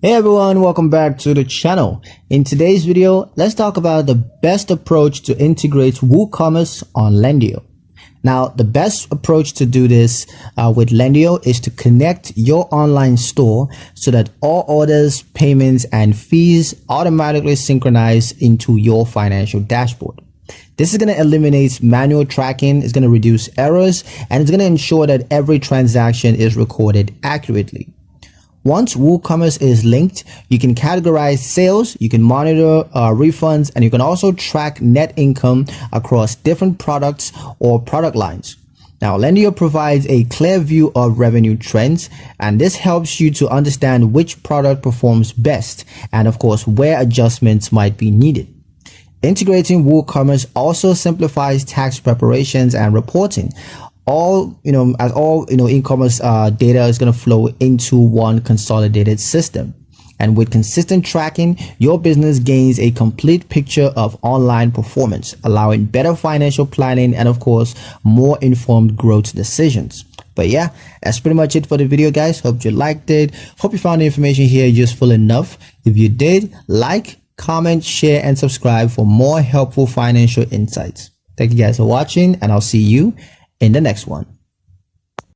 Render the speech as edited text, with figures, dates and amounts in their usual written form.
Hey everyone, welcome back to the channel. In today's video, let's talk about the best approach to integrate Woocommerce on Lendio. Now, the best approach to do this with Lendio is to connect your online store so that all orders, payments, and fees automatically synchronize into your financial dashboard. This is going to eliminate manual tracking, it's going to reduce errors, and it's going to ensure that every transaction is recorded accurately. Once Woocommerce is linked, you can categorize sales, you can monitor refunds, and you can also track net income across different products or product lines. Now, Lendio provides a clear view of revenue trends, and this helps you to understand which product performs best and, of course, where adjustments might be needed. Integrating Woocommerce also simplifies tax preparations and reporting. All e-commerce data is going to flow into one consolidated system. And with consistent tracking, your business gains a complete picture of online performance, allowing better financial planning and, of course, more informed growth decisions. But yeah, that's pretty much it for the video, guys. Hope you liked it. Hope you found the information here useful enough. If you did, like, comment, share, and subscribe for more helpful financial insights. Thank you guys for watching, and I'll see you in the next one.